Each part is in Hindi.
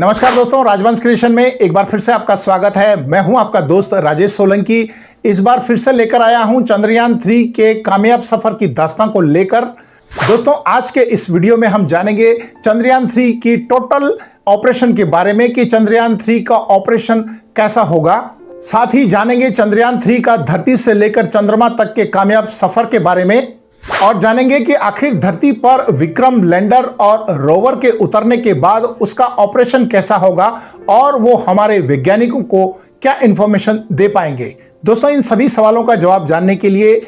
नमस्कार दोस्तों, राजवंश क्रिएशन में एक बार फिर से आपका स्वागत है। मैं हूं आपका दोस्त राजेश सोलंकी। इस बार फिर से लेकर आया हूं चंद्रयान 3 के कामयाब सफर की दास्तां को लेकर। दोस्तों, आज के इस वीडियो में हम जानेंगे चंद्रयान 3 की टोटल ऑपरेशन के बारे में कि चंद्रयान 3 का ऑपरेशन कैसा होगा। साथ ही जानेंगे चंद्रयान 3 का धरती से लेकर चंद्रमा तक के कामयाब सफर के बारे में, और जानेंगे कि आखिर धरती पर विक्रम लैंडर और रोवर के उतरने के बाद उसका ऑपरेशन कैसा होगा और वो हमारे वैज्ञानिकों को क्या इंफॉर्मेशन दे पाएंगे। दोस्तों, इन सभी सवालों का जवाब जानने के लिए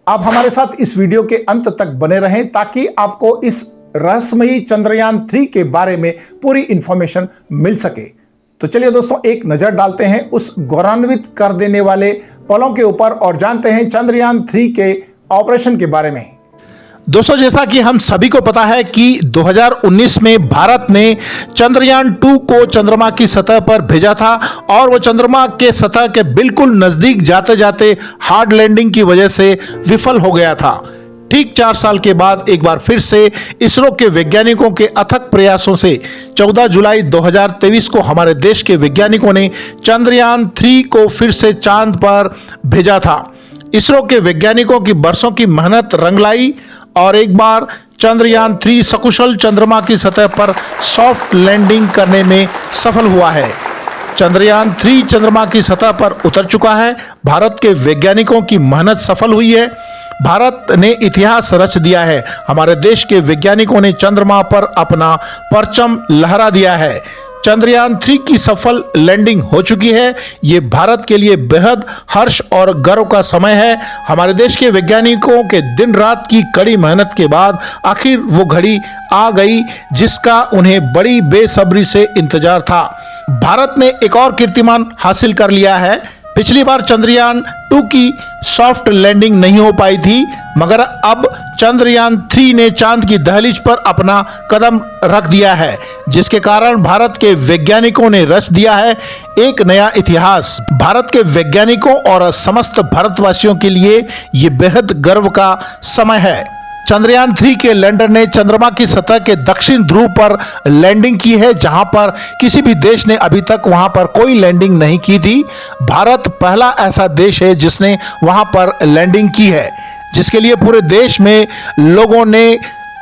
आप हमारे साथ इस वीडियो के अंत तक बने रहें ताकि आपको इस रहस्यमयी चंद्रयान 3 के बारे में पूरी इंफॉर्मेशन मिल सके। तो चलिए दोस्तों, एक नजर डालते हैं उस गौरवान्वित कर देने वाले पलों के ऊपर और जानते हैं चंद्रयान 3 के ऑपरेशन के बारे में। दोस्तों, जैसा कि हम सभी को पता है कि 2019 में भारत ने चंद्रयान 2 को चंद्रमा की सतह पर भेजा था और वो चंद्रमा के सतह के बिल्कुल नजदीक जाते जाते हार्ड लैंडिंग की वजह से विफल हो गया था। ठीक 4 साल के बाद एक बार फिर से इसरो के वैज्ञानिकों के अथक प्रयासों से 14 जुलाई 2023 को हमारे देश के वैज्ञानिकों ने चंद्रयान 3 को फिर से चांद पर भेजा था। इसरो के वैज्ञानिकों की बरसों की मेहनत रंग लाई और एक बार चंद्रयान 3 सकुशल चंद्रमा की सतह पर सॉफ्ट लैंडिंग करने में सफल हुआ है। चंद्रयान 3 चंद्रमा की सतह पर उतर चुका है। भारत के वैज्ञानिकों की मेहनत सफल हुई है। भारत ने इतिहास रच दिया है। हमारे देश के वैज्ञानिकों ने चंद्रमा पर अपना परचम लहरा दिया है। चंद्रयान 3 की सफल लैंडिंग हो चुकी है। ये भारत के लिए बेहद हर्ष और गर्व का समय है। हमारे देश के वैज्ञानिकों के दिन रात की कड़ी मेहनत के बाद आखिर वो घड़ी आ गई जिसका उन्हें बड़ी बेसब्री से इंतजार था। भारत ने एक और कीर्तिमान हासिल कर लिया है। पिछली बार चंद्रयान 2 की सॉफ्ट लैंडिंग नहीं हो पाई थी, मगर अब चंद्रयान 3 ने चांद की दहलीज पर अपना कदम रख दिया है, जिसके कारण भारत के वैज्ञानिकों ने रच दिया है एक नया इतिहास। भारत के वैज्ञानिकों और समस्त भारतवासियों के लिए ये बेहद गर्व का समय है। चंद्रयान 3 के लैंडर ने चंद्रमा की सतह के दक्षिण ध्रुव पर लैंडिंग की है, जहां पर किसी भी देश ने अभी तक वहां पर कोई लैंडिंग नहीं की थी। भारत पहला ऐसा देश है जिसने वहां पर लैंडिंग की है, जिसके लिए पूरे देश में लोगों ने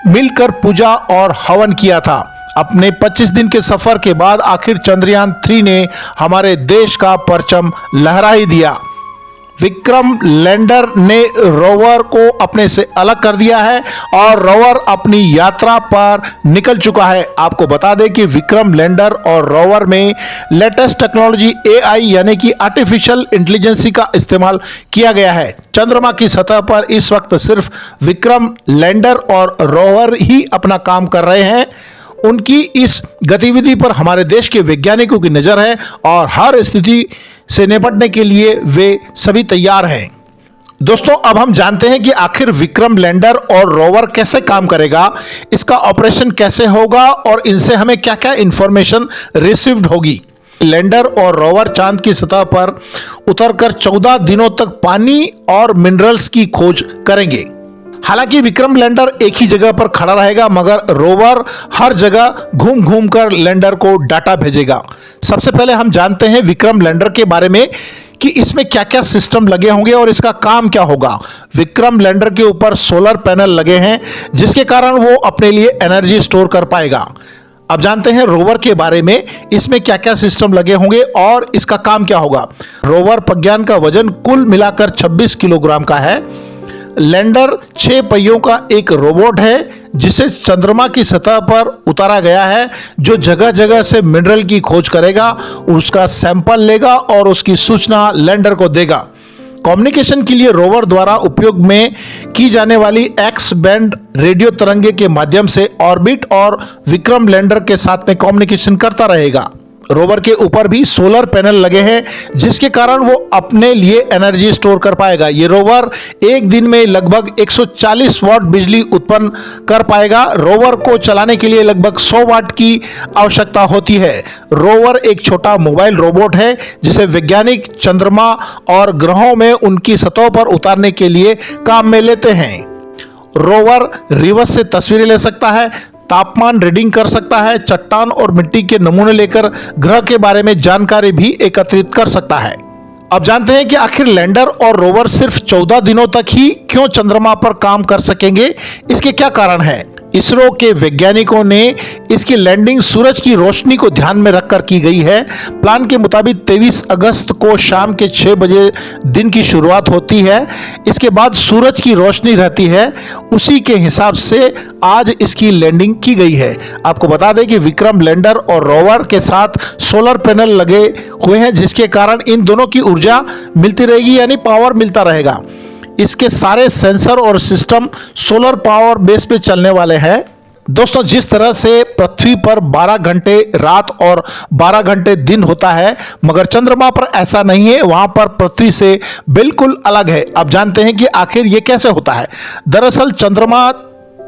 मिलकर पूजा और हवन किया था। अपने 25 दिन के सफर के बाद आखिर चंद्रयान 3 ने हमारे देश का परचम लहरा ही दिया। विक्रम लैंडर ने रोवर को अपने से अलग कर दिया है और रोवर अपनी यात्रा पर निकल चुका है। आपको बता दें कि विक्रम लैंडर और रोवर में लेटेस्ट टेक्नोलॉजी AI यानी कि आर्टिफिशियल इंटेलिजेंस का इस्तेमाल किया गया है। चंद्रमा की सतह पर इस वक्त सिर्फ विक्रम लैंडर और रोवर ही अपना काम कर रहे हैं। उनकी इस गतिविधि पर हमारे देश के वैज्ञानिकों की नज़र है और हर स्थिति से निपटने के लिए वे सभी तैयार हैं। दोस्तों, अब हम जानते हैं कि आखिर विक्रम लैंडर और रोवर कैसे काम करेगा, इसका ऑपरेशन कैसे होगा और इनसे हमें क्या क्या इंफॉर्मेशन रिसीव्ड होगी। लैंडर और रोवर चांद की सतह पर उतरकर 14 दिनों तक पानी और मिनरल्स की खोज करेंगे। हालांकि विक्रम लैंडर एक ही जगह पर खड़ा रहेगा, मगर रोवर हर जगह घूम घूम कर लैंडर को डाटा भेजेगा। सबसे पहले हम जानते हैं विक्रम लैंडर के बारे में कि इसमें क्या क्या सिस्टम लगे होंगे और इसका काम क्या होगा। विक्रम लैंडर के ऊपर सोलर पैनल लगे हैं, जिसके कारण वो अपने लिए एनर्जी स्टोर कर पाएगा। अब जानते हैं रोवर के बारे में, इसमें क्या क्या सिस्टम लगे होंगे और इसका काम क्या होगा। रोवर प्रज्ञान का वजन कुल मिलाकर 26 किलोग्राम का है। लैंडर 6 पहियों का एक रोबोट है जिसे चंद्रमा की सतह पर उतारा गया है, जो जगह जगह से मिनरल की खोज करेगा, उसका सैंपल लेगा और उसकी सूचना लैंडर को देगा। कम्युनिकेशन के लिए रोवर द्वारा उपयोग में की जाने वाली एक्स बैंड रेडियो तरंगे के माध्यम से ऑर्बिट और विक्रम लैंडर के साथ में कम्युनिकेशन करता रहेगा। रोवर के ऊपर भी सोलर पैनल लगे हैं, जिसके कारण वो अपने लिए एनर्जी स्टोर कर पाएगा। ये रोवर एक दिन में लगभग 140 वाट बिजली उत्पन्न कर पाएगा। रोवर को चलाने के लिए लगभग 100 वाट की आवश्यकता होती है। रोवर एक छोटा मोबाइल रोबोट है जिसे वैज्ञानिक चंद्रमा और ग्रहों में उनकी सतहों पर उतारने के लिए काम में लेते हैं। रोवर रिवर्स से तस्वीरें ले सकता है, तापमान रीडिंग कर सकता है, चट्टान और मिट्टी के नमूने लेकर ग्रह के बारे में जानकारी भी एकत्रित कर सकता है। अब जानते हैं कि आखिर लैंडर और रोवर सिर्फ 14 दिनों तक ही क्यों चंद्रमा पर काम कर सकेंगे, इसके क्या कारण है। इसरो के वैज्ञानिकों ने इसकी लैंडिंग सूरज की रोशनी को ध्यान में रखकर की गई है। प्लान के मुताबिक 23 अगस्त को शाम के 6 बजे दिन की शुरुआत होती है। इसके बाद सूरज की रोशनी रहती है, उसी के हिसाब से आज इसकी लैंडिंग की गई है। आपको बता दें कि विक्रम लैंडर और रोवर के साथ सोलर पैनल लगे हुए हैं, जिसके कारण इन दोनों की ऊर्जा मिलती रहेगी, यानी पावर मिलता रहेगा। इसके सारे सेंसर और सिस्टम सोलर पावर बेस पे चलने वाले हैं। दोस्तों, जिस तरह से पृथ्वी पर 12 घंटे रात और 12 घंटे दिन होता है, मगर चंद्रमा पर ऐसा नहीं है, वहां पर पृथ्वी से बिल्कुल अलग है। अब जानते हैं कि आखिर ये कैसे होता है। दरअसल चंद्रमा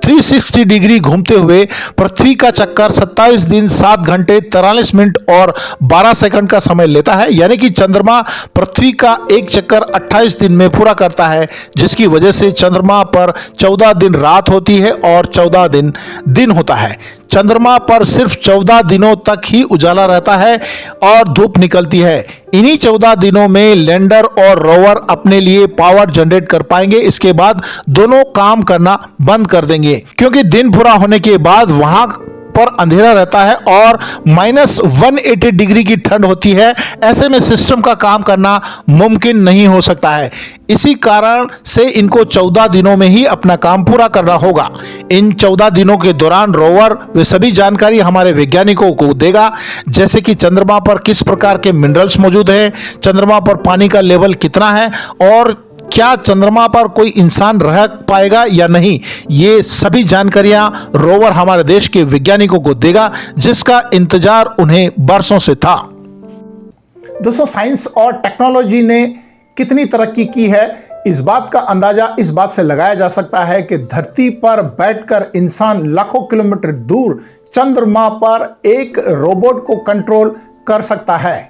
360 डिग्री घूमते हुए पृथ्वी का चक्कर 27 दिन 7 घंटे 43 मिनट और 12 सेकंड का समय लेता है, यानी कि चंद्रमा पृथ्वी का एक चक्कर 28 दिन में पूरा करता है, जिसकी वजह से चंद्रमा पर 14 दिन रात होती है और 14 दिन दिन होता है। चंद्रमा पर सिर्फ 14 दिनों तक ही उजाला रहता है और धूप निकलती है। इन्हीं 14 दिनों में लैंडर और रोवर अपने लिए पावर जनरेट कर पाएंगे। इसके बाद दोनों काम करना बंद कर देंगे, क्योंकि दिन पूरा होने के बाद वहां पर अंधेरा रहता है और -180 डिग्री की ठंड होती है। ऐसे में सिस्टम का काम करना मुमकिन नहीं हो सकता है। इसी कारण से इनको 14 दिनों में ही अपना काम पूरा करना होगा। इन 14 दिनों के दौरान रोवर वे सभी जानकारी हमारे वैज्ञानिकों को देगा, जैसे कि चंद्रमा पर किस प्रकार के मिनरल्स मौजूद हैं, चंद्रमा पर पानी का लेवल कितना है और क्या चंद्रमा पर कोई इंसान रह पाएगा या नहीं। ये सभी जानकारियां रोवर हमारे देश के वैज्ञानिकों को देगा, जिसका इंतजार उन्हें बरसों से था। दोस्तों, साइंस और टेक्नोलॉजी ने कितनी तरक्की की है, इस बात का अंदाजा इस बात से लगाया जा सकता है कि धरती पर बैठकर इंसान लाखों किलोमीटर दूर चंद्रमा पर एक रोबोट को कंट्रोल कर सकता है।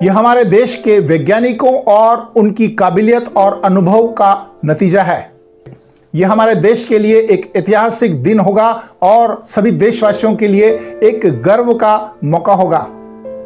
यह हमारे देश के वैज्ञानिकों और उनकी काबिलियत और अनुभव का नतीजा है। यह हमारे देश के लिए एक ऐतिहासिक दिन होगा और सभी देशवासियों के लिए एक गर्व का मौका होगा।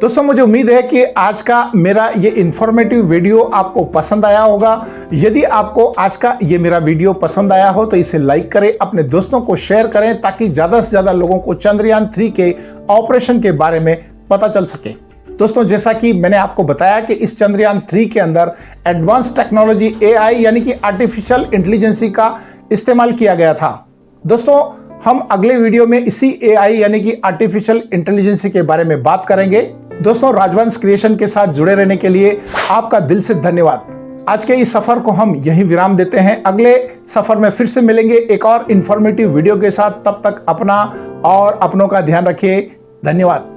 दोस्तों, मुझे उम्मीद है कि आज का मेरा ये इंफॉर्मेटिव वीडियो आपको पसंद आया होगा। यदि आपको आज का ये मेरा वीडियो पसंद आया हो तो इसे लाइक करें, अपने दोस्तों को शेयर करें, ताकि ज़्यादा से ज़्यादा लोगों को चंद्रयान 3 के ऑपरेशन के बारे में पता चल सके। दोस्तों, जैसा कि मैंने आपको बताया कि इस चंद्रयान 3 के अंदर एडवांस टेक्नोलॉजी AI यानी कि आर्टिफिशियल इंटेलिजेंसी का इस्तेमाल किया गया था। दोस्तों, हम अगले वीडियो में इसी AI यानी कि आर्टिफिशियल इंटेलिजेंसी के बारे में बात करेंगे। दोस्तों, राजवंश क्रिएशन के साथ जुड़े रहने के लिए आपका दिल से धन्यवाद। आज के इस सफर को हम यहीं विराम देते हैं। अगले सफर में फिर से मिलेंगे एक और इंफॉर्मेटिव वीडियो के साथ। तब तक अपना और अपनों का ध्यान रखिए। धन्यवाद।